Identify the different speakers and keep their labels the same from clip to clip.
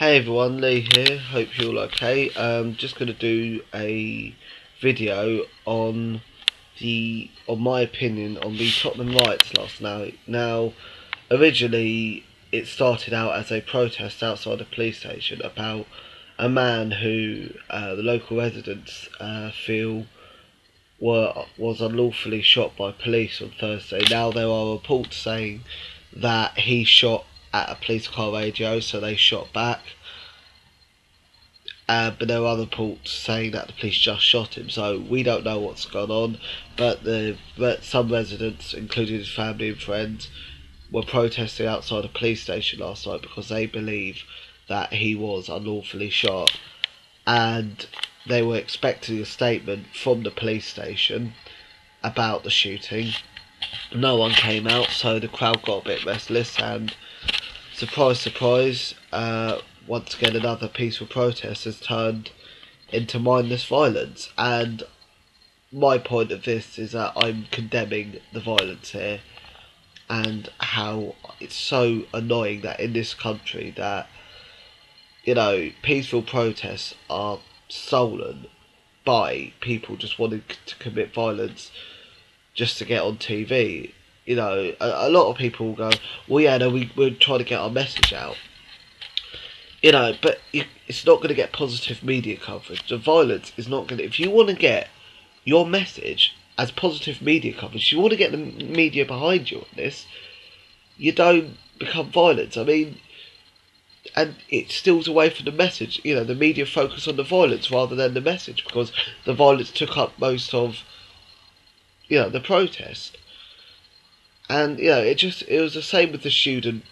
Speaker 1: Hey everyone, Lee here. Hope you're all okay. Just going to do a video on my opinion on the Tottenham riots last night. Now, originally it started out as a protest outside a police station about a man who the local residents feel was unlawfully shot by police on Thursday. Now there are reports saying that he shot at a police car radio, so they shot back. But there are other reports saying that the police just shot him, so we don't know what's gone on. But some residents, including his family and friends, were protesting outside a police station last night because they believe that he was unlawfully shot, and they were expecting a statement from the police station about the shooting. No one came out, so the crowd got a bit restless, and surprise, surprise, once again another peaceful protest has turned into mindless violence. And my point of this is that I'm condemning the violence here, and how it's so annoying that in this country that, you know, peaceful protests are stolen by people just wanting to commit violence just to get on TV. You know, a lot of people will go, well, yeah, no, we're trying to get our message out. You know, but it's not going to get positive media coverage. The violence is not going to... If you want to get your message as positive media coverage, you want to get the media behind you on this, you don't become violent. I mean, and it steals away from the message. You know, the media focus on the violence rather than the message, because the violence took up most of, you know, the protest. And, you know, it was the same with the student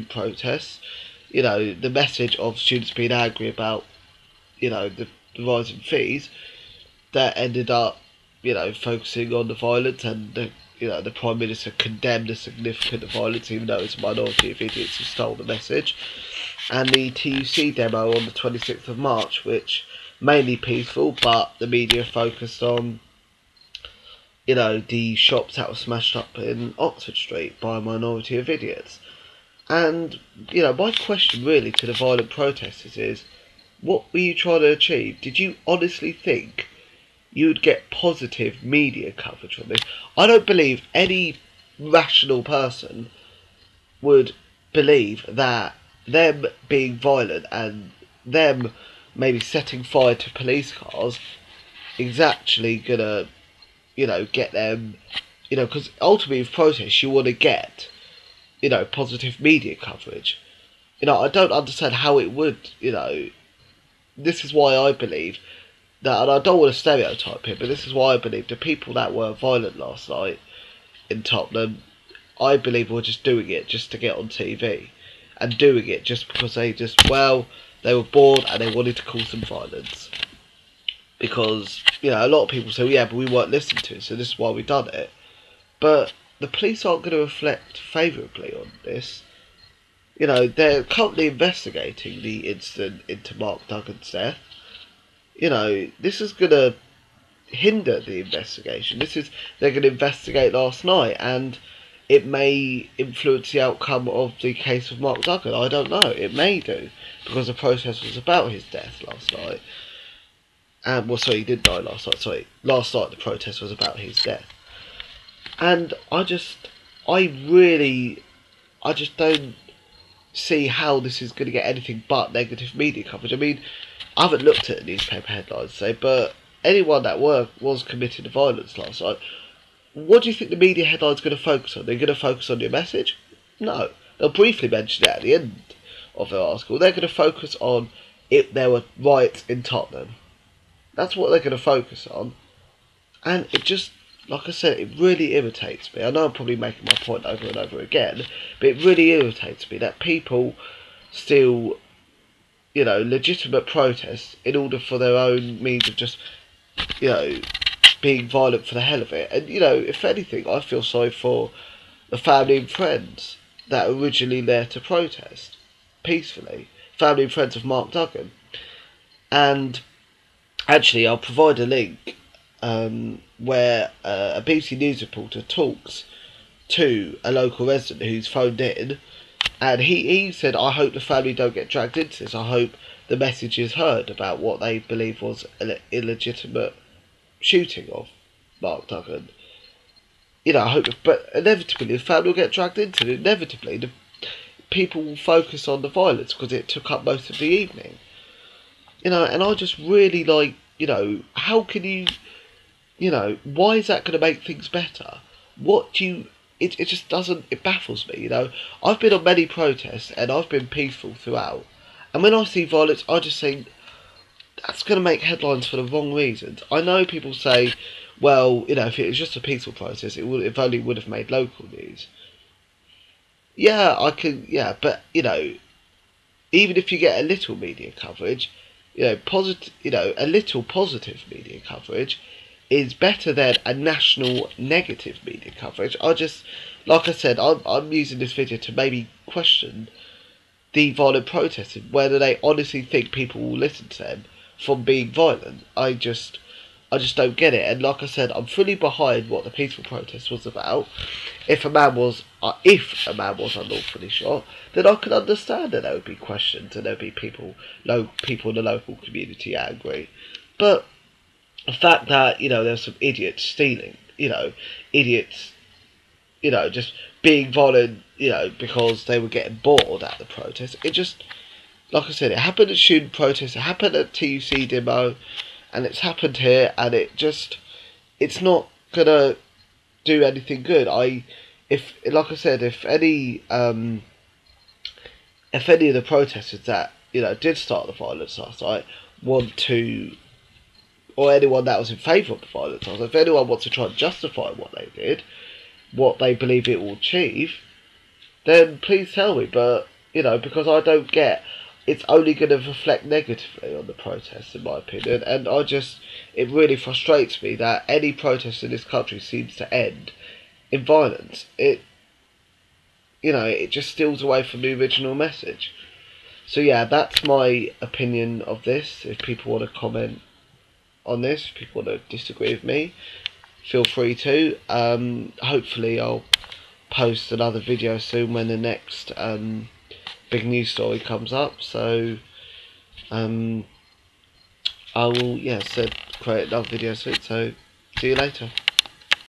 Speaker 1: protests. You know, the message of students being angry about, you know, the rising fees, that ended up, you know, focusing on the violence, and the Prime Minister condemned the significant violence, even though it's a minority of idiots who stole the message. And the TUC demo on the 26th of March, which mainly peaceful, but the media focused on, you know, the shops that were smashed up in Oxford Street by a minority of idiots. And, you know, my question really to the violent protesters is, what were you trying to achieve? Did you honestly think you would get positive media coverage from this? I don't believe any rational person would believe that them being violent and them maybe setting fire to police cars is actually gonna, you know, get them, you know, because ultimately with protests you want to get, you know, positive media coverage. You know, I don't understand how it would, you know. This is why I believe that, and I don't want to stereotype here, but this is why I believe the people that were violent last night in Tottenham, I believe were just doing it just to get on TV, and doing it just because they were bored and they wanted to cause some violence. Because, you know, a lot of people say, well, yeah, but we weren't listened to, so this is why we done it. But the police aren't going to reflect favourably on this. You know, they're currently investigating the incident into Mark Duggan's death. You know, this is going to hinder the investigation. They're going to investigate last night, and it may influence the outcome of the case of Mark Duggan. I don't know. It may do, because the protest was about his death last night. And, well, sorry, he didn't die last night. Sorry, last night the protest was about his death. And I just don't see how this is going to get anything but negative media coverage. I mean, I haven't looked at the newspaper headlines today, but anyone that was committing violence last night, what do you think the media headlines are going to focus on? They're going to focus on your message? No. They'll briefly mention it at the end of their article. They're going to focus on if there were riots in Tottenham. That's what they're going to focus on. And it just, like I said, it really irritates me. I know I'm probably making my point over and over again, but it really irritates me that people still, you know, legitimate protests in order for their own means of just, you know, being violent for the hell of it. And, you know, if anything, I feel sorry for the family and friends that were originally there to protest peacefully. Family and friends of Mark Duggan. And actually, I'll provide a link where a BBC News reporter talks to a local resident who's phoned in And he said, I hope the family don't get dragged into this. I hope the message is heard about what they believe was an illegitimate shooting of Mark Duggan. You know, I hope, but inevitably the family will get dragged into it. Inevitably, the people will focus on the violence because it took up most of the evening. You know, and I just really like, you know, how can you, you know, why is that going to make things better? What do you, it just doesn't, it baffles me, you know. I've been on many protests and I've been peaceful throughout. And when I see violence, I just think, that's going to make headlines for the wrong reasons. I know people say, well, you know, if it was just a peaceful protest, it only would have made local news. Yeah, I can, yeah, but, you know, even if you get a little media coverage, you know, a little positive media coverage is better than a national negative media coverage. Like I said, I'm using this video to maybe question the violent protesters, whether they honestly think people will listen to them from being violent. I just don't get it. And like I said, I'm fully behind what the peaceful protest was about. If a man was unlawfully shot, then I could understand that there would be questions and there would be people in the local community angry. But the fact that, you know, there's some idiots stealing, you know, idiots, you know, just being violent, you know, because they were getting bored at the protest. It just, like I said, it happened at student protests, it happened at TUC demo, and it's happened here, and it's not gonna do anything good. Like I said, if any of the protesters that, you know, did start the violence last night want to, or anyone that was in favour of the violence last night, if anyone wants to try and justify what they did, what they believe it will achieve, then please tell me. But, you know, because I don't get, it's only going to reflect negatively on the protests, in my opinion. And it really frustrates me that any protest in this country seems to end in violence. You know, it just steals away from the original message. So yeah, that's my opinion of this. If people want to comment on this, if people want to disagree with me, feel free to. Hopefully I'll post another video soon when the next big news story comes up. So I will, create another video soon. So see you later.